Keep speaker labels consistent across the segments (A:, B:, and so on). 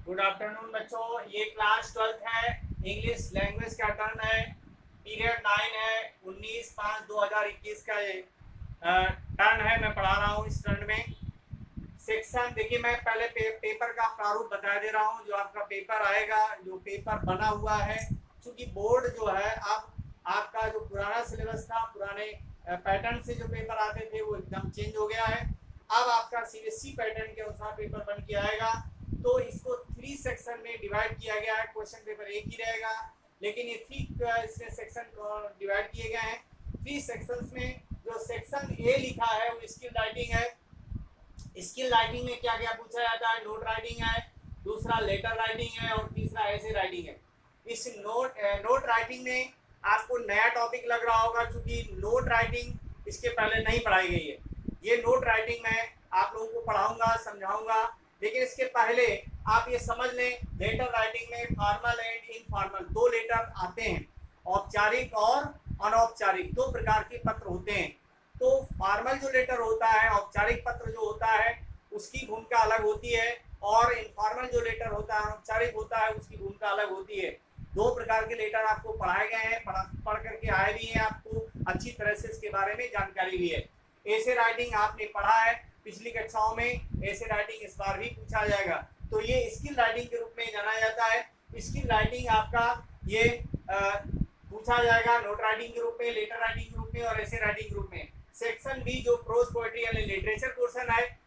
A: Good afternoon बच्चों, ये class 12th है, इंग्लिश लैंग्वेज का टर्न है, पीरियड 9 है, 19/5/2021 का ये टर्न है। मैं पढ़ा रहा हूँ इस टर्न में सेक्शन। देखिए, मैं पहले पेपर का प्रारूप बता दे रहा हूँ। जो आपका पेपर आएगा, जो पेपर बना हुआ है, क्योंकि बोर्ड जो है अब आपका जो पुराना सिलेबस था, पुराने पैटर्न से जो पेपर आते थे वो एकदम चेंज हो गया है। अब आपका सीबीएसई पैटर्न के अनुसार पेपर बन के आएगा। तो इसको 3 सेक्शन में डिवाइड किया गया है। क्वेश्चन पेपर एक ही रहेगा, लेकिन ये 3 इसमें सेक्शन डिवाइड किए गए हैं। 3 सेक्शंस में जो सेक्शन ए लिखा है वो स्किल राइटिंग है। स्किल राइटिंग में क्या क्या पूछा जाता है? नोट राइटिंग है, दूसरा लेटर राइटिंग है और तीसरा ऐसे राइटिंग है। इस नोट राइटिंग में आपको नया टॉपिक लग रहा होगा, क्योंकि नोट राइटिंग इसके पहले नहीं पढ़ाई गई है। ये नोट राइटिंग मैं आप लोगों को पढ़ाऊंगा, समझाऊंगा, लेकिन इसके पहले आप ये समझ लें, लेटर राइटिंग में फॉर्मल एंड इनफॉर्मल 2 लेटर आते हैं। औपचारिक और अनौपचारिक 2 प्रकार के पत्र होते हैं। तो फॉर्मल जो लेटर होता है, औपचारिक पत्र जो होता है, उसकी भूमिका अलग होती है, और इनफॉर्मल जो लेटर होता है, अनौपचारिक होता है, उसकी भूमिका अलग होती है। 2 प्रकार के लेटर आपको पढ़ाए गए हैं, पढ़ करके आए भी हैं, आपको अच्छी तरह से इसके बारे में जानकारी भी है। ऐसे राइटिंग आपने पढ़ा है पिछली कक्षाओं में, ऐसे राइटिंग इस बार भी पूछा जाएगा। तो ये स्किल राइटिंग के रूप में जाना जाता है। स्किल राइटिंग आपका ये पूछा जाएगा नोट राइटिंग के रूप में, लेटर राइटिंग के रूप में और ऐसे राइटिंग के रूप में। सेक्शन बी जो प्रोज पोएट्री यानी लिटरेचर पोर्शन है,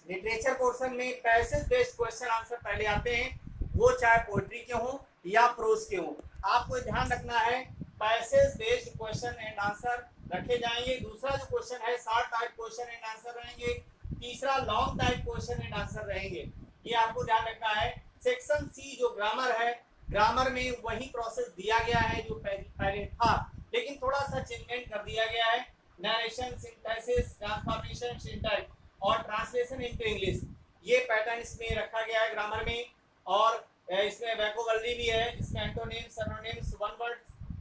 A: लिटरेचर पोर्शन में पैसेज बेस्ड क्वेश्चन आंसर पहले आते हैं, वो चाहे पोएट्री के हों या प्रोज के हों। आपको ध्यान रखना है, passage based question and answer रखे जाएंगे। दूसरा जो क्वेश्चन है short type question and answer रहेंगे। तीसरा long type question and answer रहेंगे। ये आपको ध्यान रखना है। सेक्शन सी जो ग्रामर है, ग्रामर में वही प्रोसेस दिया गया है जो पहले था, लेकिन थोड़ा सा चेंजमेंट कर दिया गया है। नरेशन, सिंथेसिस, ट्रांसफॉर्मेशन, सिंटैक्स और ट्रांसलेशन इनटू इंग्लिश, ये पैटर्न इसमें रखा गया है ग्रामर में। और इसमें वोकैबुलरी भी है, इसमें antonyms, synonyms, one word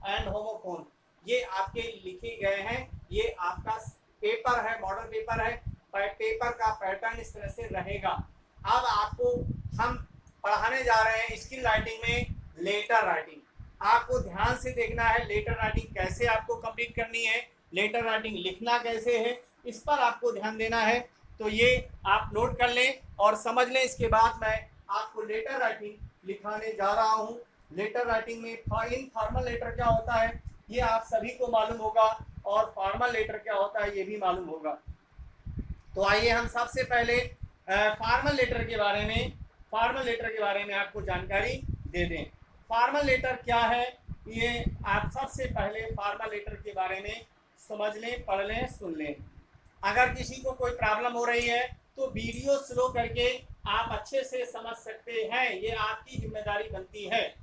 A: and homophone ये आपके लिखे गए हैं। ये आपका पेपर है, मॉडल पेपर है। पेपर का पैटर्न इस तरह से रहेगा। अब आपको हम पढ़ाने जा रहे हैं स्किल राइटिंग में लेटर राइटिंग। आपको ध्यान से देखना है लेटर राइटिंग कैसे आपको कंप्लीट करनी है, लेटर राइटिंग लिखना कैसे है, इस पर आपको ध्यान देना है। तो ये आप नोट कर लें और समझ लें। इसके बाद मैं आपको लेटर राइटिंग लिखाने जा रहा हूँ। लेटर राइटिंग में इनफॉर्मल लेटर क्या होता है ये आप सभी को मालूम होगा, और फॉर्मल लेटर क्या होता है ये भी मालूम होगा। तो आइए हम सबसे पहले फॉर्मल लेटर के बारे में आपको जानकारी दे दें। फॉर्मल लेटर क्या है, ये आप सबसे पहले फॉर्मल लेटर के बारे में समझ लें, पढ़ लें, सुन लें। अगर किसी को कोई प्रॉब्लम हो रही है तो वीडियो स्लो करके आप अच्छे से समझ सकते हैं, ये आपकी जिम्मेदारी बनती है।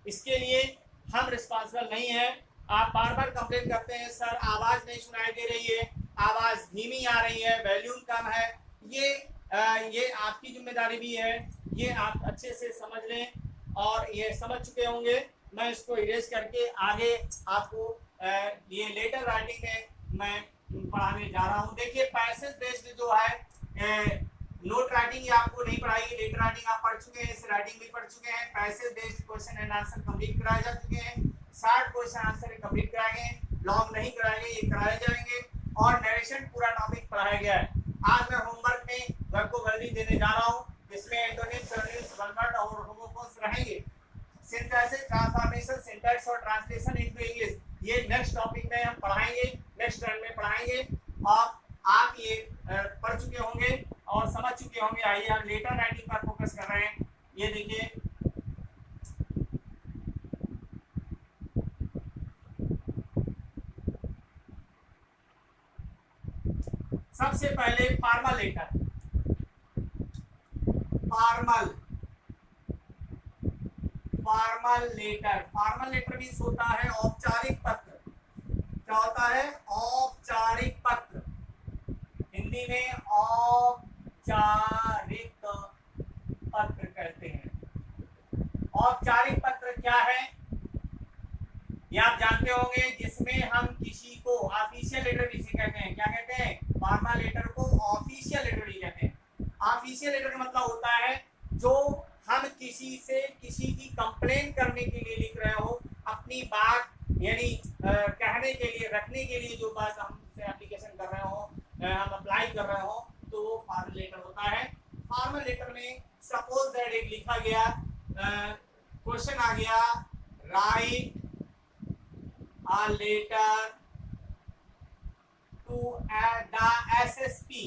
A: इसके लिए हम रिस्पॉन्सिबल नहीं है। आप बार बार कंप्लेन करते हैं, सर आवाज़ नहीं सुनाई दे रही है, आवाज़ धीमी आ रही है, वॉल्यूम कम है। ये आपकी जिम्मेदारी भी है। ये आप अच्छे से समझ लें, और ये समझ चुके होंगे। मैं इसको इरेज करके आगे आपको ये लेटर राइटिंग में मैं पढ़ाने जा रहा हूँ। देखिए, पैसेज बेस्ड जो है नोट राइटिंग ये आपको नहीं पढ़ाई, लेटर राइटिंग आप पढ़ चुके हैं, इस राइटिंग भी पढ़ चुके हैं। Passage based question and answer complete कराए जा चुके हैं। 60 क्वेश्चन आंसर कंप्लीट कराए गए, लॉन्ग नहीं कराए गए, ये कराए जाएंगे। और नरेशन पूरा टॉपिक पढ़ाया गया है। आज मैं होमवर्क में वोकैबुलरी देने जा रहा हूँ, इसमें एंटोनिम्स, सिनोनिम्स, वन वर्ड और होमोफोन्स रहेंगे। सिंथेसिस, ट्रांसफॉर्मेशन, सिंटैक्स और ट्रांसलेशन इनटू इंग्लिश, ये नेक्स्ट टॉपिक में हम पढ़ाएंगे, नेक्स्ट टर्न में पढ़ाएंगे। और आप ये पढ़ चुके होंगे और समझ चुके होंगे। आइए हम लेटर राइटिंग पर फोकस कर रहे हैं। ये देखिए, सबसे पहले formal letter. Formal letter means होता है औपचारिक पत्र। क्या होता है? औपचारिक पत्र, हिंदी में औपचारिक पत्र कहते हैं। औपचारिक पत्र क्या है ये आप जानते होंगे, जिसमें हम किसी को ऑफिशियल लेटर भी कहते हैं। क्या कहते हैं? फॉर्मल लेटर को ऑफिशियल लेटर भी कहते हैं। ऑफिशियल लेटर का मतलब होता है जो हम करने के लिए लिख रहे हो, अपनी बात यानी कहने के लिए, रखने के लिए जो बात हमसे एप्लीकेशन कर रहे हो, हम अप्लाई कर रहे हो, तो वो फॉर्मल लेटर होता है। फॉर्मल लेटर में सपोज दैट एक लिखा गया क्वेश्चन आ गया, write a letter to the SSP.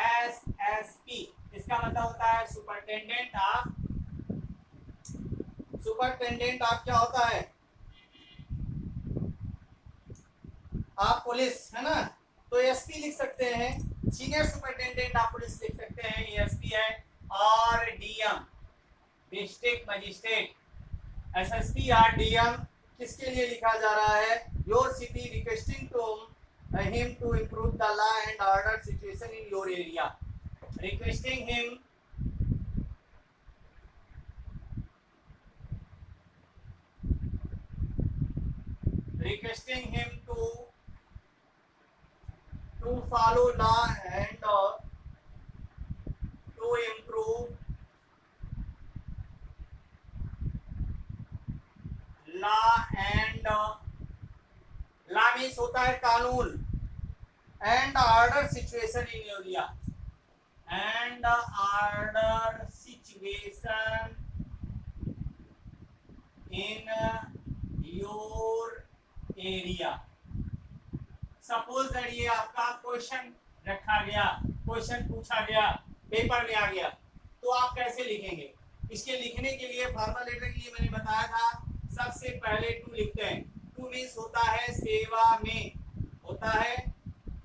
A: SSP इसका मतलब होता है सुपरिटेंडेंट ऑफ, सुपरिटेंडेंट ऑफ क्या होता है, आप पुलिस है ना, तो एसपी लिख सकते हैं, सीनियर सुपरिटेंडेंट ऑफ पुलिस लिख सकते हैं, ये एसपी है। और डीएम डिस्ट्रिक्ट मजिस्ट्रेट, एसएसपी और डीएम किसके लिए लिखा जा रहा है, your city requesting to him to improve the law and order situation in your area, requesting him to follow law and to improve law and law means होता है कानून, and order situation in your area, and order situation in your area। Suppose that ये आपका question रखा गया, question पूछा गया, paper में आ गया, तो आप कैसे लिखेंगे। इसके लिखने के लिए फॉर्मल लेटर के लिए मैंने बताया था, सबसे पहले टू लिखते हैं। टू मीन्स होता है सेवा में होता है,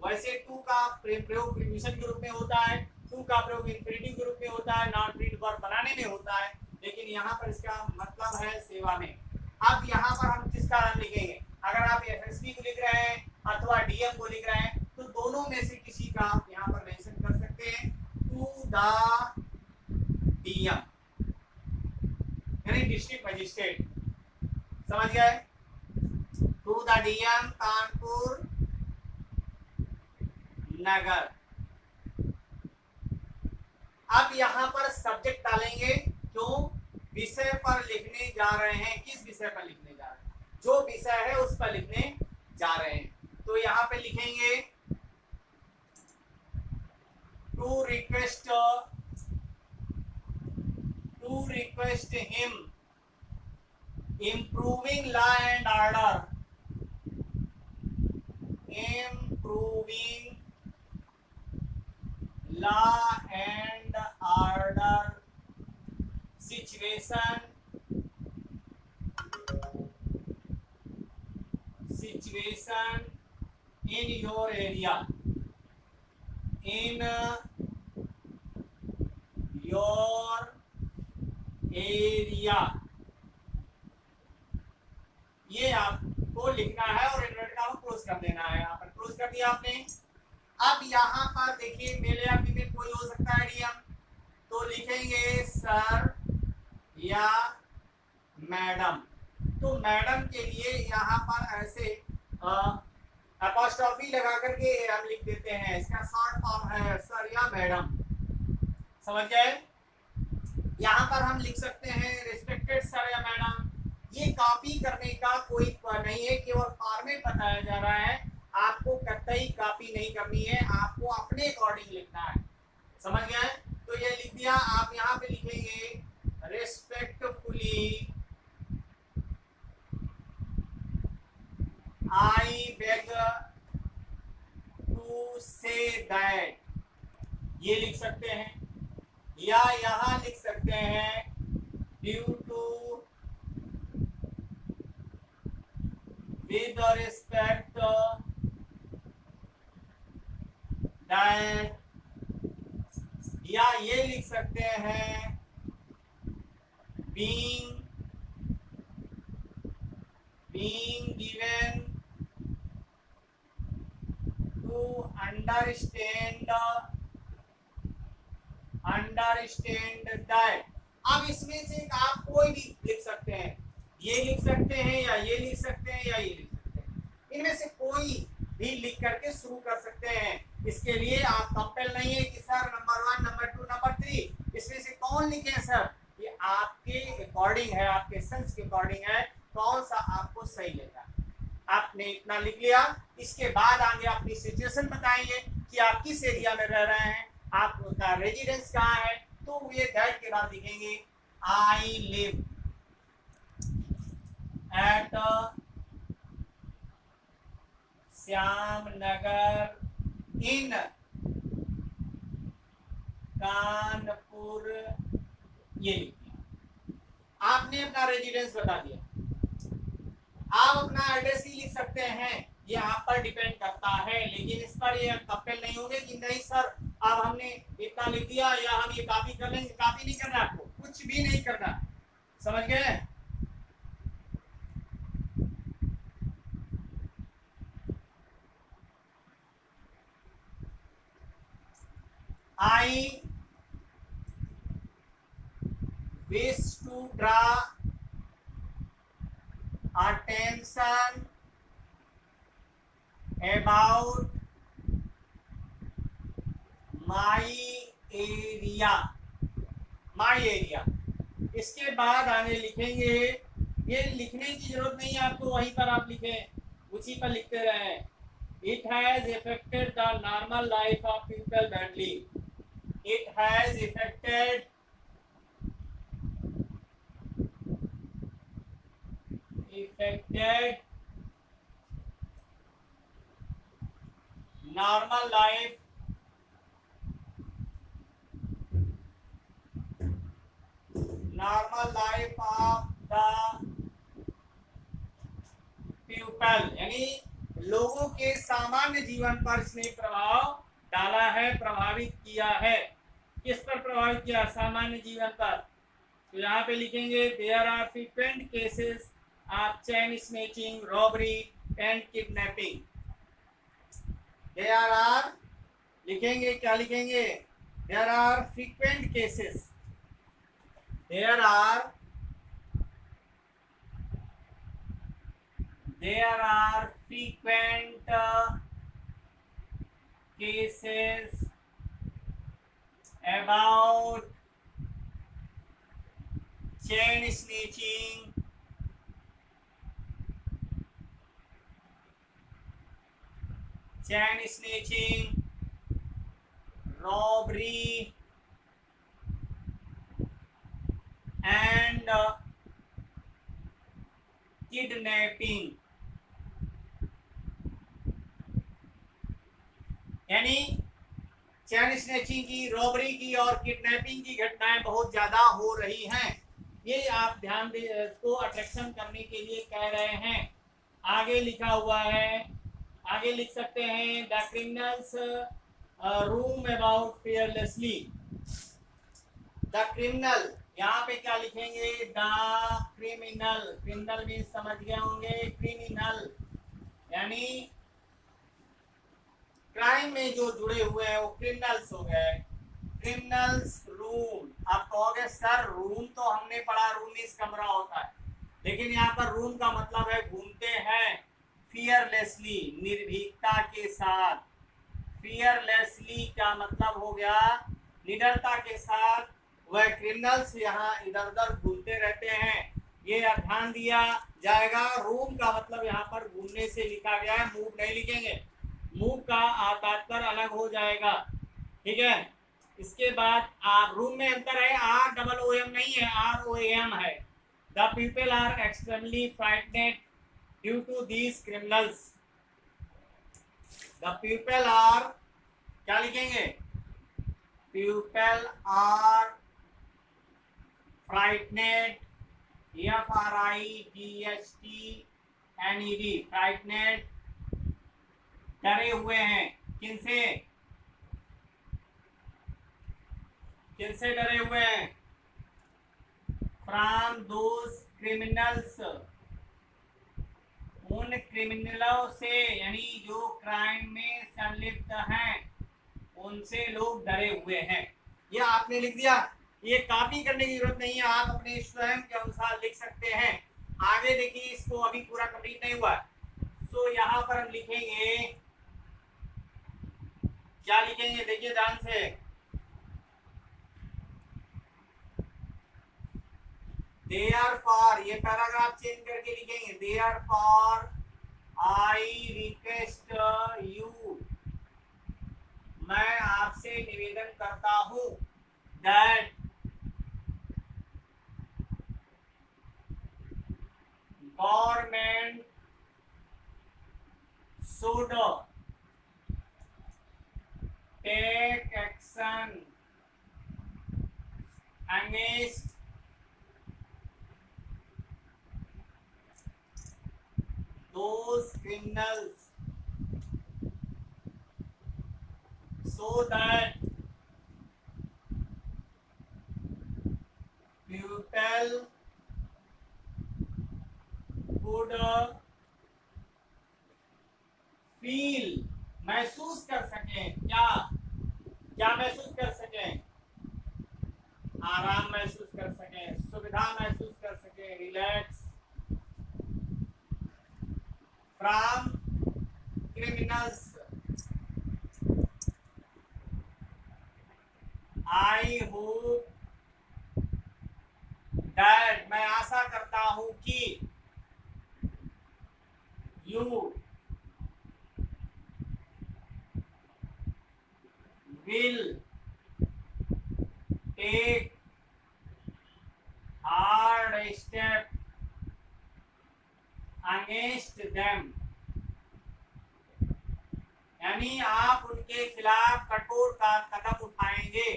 A: वैसे टू का प्रयोग प्रीपोजिशन के रूप में होता है, टू का प्रयोग इंफिनिटिव के रूप में होता है, नॉन फ्रीड वर्ब बनाने में होता है, लेकिन यहाँ पर इसका मतलब है सेवा में। अब यहाँ पर हम किसका नाम लिखेंगे, अगर आप एसएसपी को लिख रहे हैं अथवा डीएम को लिख रहे हैं, तो दोनों में से किसी का आप यहाँ पर मेंशन कर सकते हैं, टू द डीएम यानी डिस्ट्रिक्ट मजिस्ट्रेट, समझ गए, टू द डीएम कानपुर नगर। अब यहाँ पर सब्जेक्ट डालेंगे, क्यों, विषय पर लिखने जा रहे हैं, किस विषय पर लिखने जा रहे हैं, जो विषय है उस पर लिखने जा रहे हैं। तो यहाँ पे लिखेंगे to request him improving law and order, improving law and order situation in your area, in your area, ये आपको लिखना है और इन्वर्ट का क्लोज कर देना है। यहाँ पर क्लोज कर दिया आपने। अब यहाँ पर देखिए मेल या फीमेल कोई हो सकता है डीएम, तो लिखेंगे सर या मैडम। तो मैडम के लिए यहाँ पर ऐसे अपॉस्ट्रोफी लगा करके हम लिख देते हैं, इसका शॉर्ट फॉर्म है सर या मैडम, समझ गए। यहाँ पर हम लिख सकते हैं रिस्पेक्टेड सर या मैडम। ये कॉपी करने का कोई नहीं है, केवल फॉर्मेट बताया जा रहा है, आपको कतई कॉपी नहीं करनी है, आपको अपने अकॉर्डिंग लिखना है, समझ गए। तो ये लिख दिया। आप यहाँ पे लिखेंगे respectfully I beg to say that, ये लिख सकते हैं, या यहाँ लिख सकते हैं due to with respect that, या ये लिख सकते हैं being given to understand that। अब इसमें से आप कोई भी लिख सकते हैं, ये लिख सकते हैं या ये लिख सकते हैं या ये लिख सकते हैं, इनमें से कोई भी लिख करके शुरू कर सकते हैं। इसके लिए आप कंपेल नहीं है कि सर नंबर 1 नंबर 2 नंबर 3 इसमें से कौन लिखे सर, ये आपके अकॉर्डिंग है, आपके सेंस के अकॉर्डिंग है, कौन सा आपको सही लगा। आपने इतना लिख लिया। इसके बाद आगे अपनी सिचुएशन बताएंगे कि आप किस एरिया में रह रहे हैं, आपका रेजिडेंस कहाँ है। तो ये दैट के बाद लिखेंगे I live at Shyam Nagar इन कानपुर। ये लिख दिया, आपने अपना रेजिडेंस बता दिया। आप अपना एड्रेस ही लिख सकते हैं, ये आप पर डिपेंड करता है, लेकिन इस पर ये कंपेल नहीं होंगे कि नहीं सर अब हमने इतना लिख दिया या हम ये कॉपी कर लेंगे। कॉपी नहीं करना, आपको कुछ भी नहीं करना, समझ गए। I wish to draw attention about my area, my area। इसके बाद आगे लिखेंगे, ये लिखने की जरूरत नहीं है आपको, वहीं पर आप लिखें, उसी पर लिखते रहें। It has affected the normal life of people badly. It has affected normal life of the people, यानी लोगों के सामान्य जीवन पर इसने प्रभाव डाला है, प्रभावित किया है। किस पर प्रभावित किया? सामान्य जीवन पर। तो यहाँ पे लिखेंगे there are frequent cases of chain snatching, robbery and kidnapping. There are लिखेंगे, क्या लिखेंगे? There are frequent cases, there are frequent cases about chain snatching, robbery and kidnapping। यानी चैन स्नैचिंग की, रॉबरी की और किडनैपिंग की घटनाएं बहुत ज्यादा हो रही हैं। ये आप ध्यान दे, इसको अट्रैक्शन करने के लिए कह रहे हैं। आगे लिखा हुआ है, आगे लिख सकते हैं the criminals room about fearlessly. The criminal, यहाँ पे क्या लिखेंगे? द क्रिमिनल, क्रिमिनल भी समझ गए होंगे, क्रिमिनल यानी क्राइम में जो जुड़े हुए हैं वो क्रिमिनल्स हो गए। क्रिमिनल्स रूम, आप कहोगे सर रूम तो हमने पढ़ा, रूम मींस कमरा होता है, लेकिन यहाँ पर रूम का मतलब है घूमते हैं फियरलेसली, निर्भीकता के साथ। फियरलेसली का मतलब हो गया निडरता के साथ। वह क्रिमिनल्स यहाँ इधर उधर घूमते रहते हैं, ये ध्यान दिया जाएगा। रूम का मतलब यहाँ पर घूमने से लिखा गया है, मूव नहीं लिखेंगे, मूव का तात्पर्य अलग हो जाएगा, ठीक है। इसके बाद रूम में अंतर है, ROOM नहीं है, ROAM है। The people are extremely frightened due to these criminals. The people are, क्या लिखेंगे? People are frightened, FRIGHTNED, frightened, डरे हुए हैं। किनसे? किनसे डरे हुए हैं? फ्रॉम दोज क्रिमिनल्स, उन क्रिमिनलों से, यानी जो क्राइम में संलिप्त हैं, उनसे लोग डरे हुए हैं। ये आपने लिख दिया, ये कॉपी करने की जरूरत नहीं है, आप अपने स्वयं के अनुसार लिख सकते हैं। आगे देखिए, इसको अभी पूरा कंप्लीट नहीं हुआ, सो यहाँ पर हम लिखेंगे, क्या लिखेंगे? देखिए ध्यान से, देयरफॉर, ये पैराग्राफ चेंज करके लिखेंगे, देयरफॉर आई रिक्वेस्ट यू, मैं आपसे निवेदन करता हूं, that government should take action against those criminals so that people could feel, महसूस कर सकें, क्या क्या महसूस कर सकें, आराम महसूस कर सकें, सुविधा महसूस कर सकें, relax from criminals. I hope that, मैं आशा करता हूं कि you will take hard step against them, यानी आप उनके खिलाफ कठोर कदम उठाएंगे,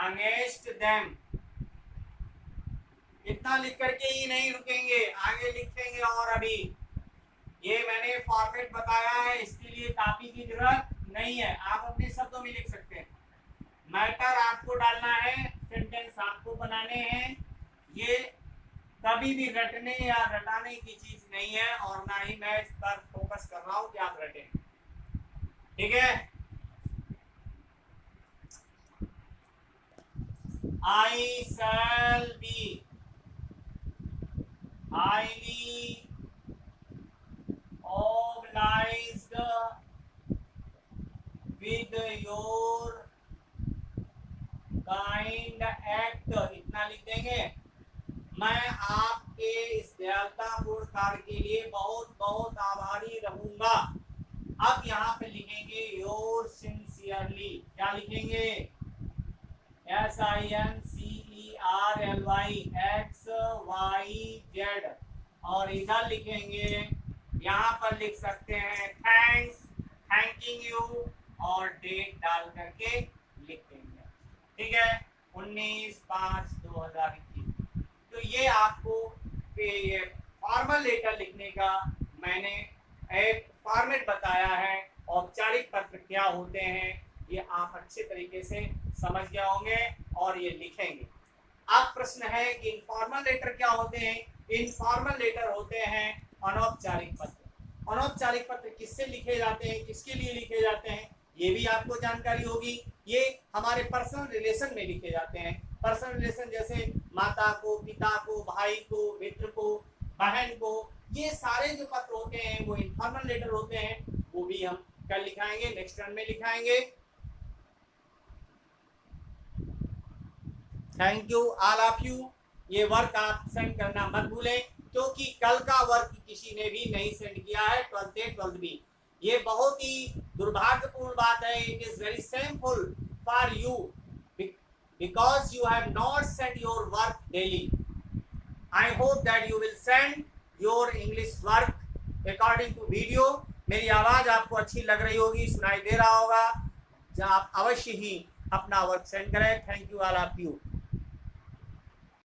A: against them। इतना लिख करके ही नहीं रुकेंगे, आगे लिखेंगे। और अभी ये मैंने फॉर्मेट बताया है, इसके लिए कॉपी की जरूरत नहीं है, आप अपने शब्दों में लिख सकते हैं। मैटर आपको डालना है, सेंटेंस आपको बनाने हैं, ये कभी भी रटने या रटाने की चीज नहीं है, और ना ही मैं इस पर फोकस कर रहा हूं कि आप रटें, ठीक है। I shall be highly obliged with your kind act, इतना लिख देंगे। मैं आपके इस दयालुतापूर्ण कार्य के लिए बहुत बहुत आभारी रहूंगा। अब यहाँ पे लिखेंगे योर सिंसियरली, क्या लिखेंगे, SINCERLY XYZ, और इधर लिखेंगे, यहाँ पर लिख सकते हैं थैंक्स, थैंकिंग यू, और डेट डाल करके लिख देंगे, ठीक है, 19/5/2021। तो ये आपको ये फॉर्मल लेटर लिखने का मैंने एक फॉर्मेट बताया है। औपचारिक पत्र क्या होते हैं ये आप अच्छे तरीके से समझ गए होंगे और ये लिखेंगे। अब प्रश्न है कि इनफॉर्मल लेटर क्या होते हैं। इनफॉर्मल लेटर होते हैं अनौपचारिक पत्र। अनौपचारिक पत्र किससे लिखे जाते हैं, किसके लिए लिखे जाते हैं, ये भी आपको जानकारी होगी। ये हमारे पर्सनल रिलेशन में लिखे जाते हैं। पर्सनल रिलेशन जैसे माता को, पिता को, भाई को, मित्र को, बहन को, ये सारे जो पत्र होते हैं वो इनफॉर्मल लेटर होते हैं। वो भी हम कल लिखाएंगे, नेक्स्ट टर्म में लिखाएंगे। Thank you all of you. ये वर्क आप सेंड करना मत भूलें, क्योंकि कल का वर्क किसी ने भी नहीं सेंड किया है, 12th भी। ये बहुत ही दुर्भाग्यपूर्ण बात है। It is very shameful for you because you have not sent your work daily. I hope that you will send your English work according to video. मेरी आवाज़ आपको अच्छी लग रही होगी, सुनाई दे रहा होगा। आप अवश्य ही अपना वर्क सेंड करें। Thank you all of you.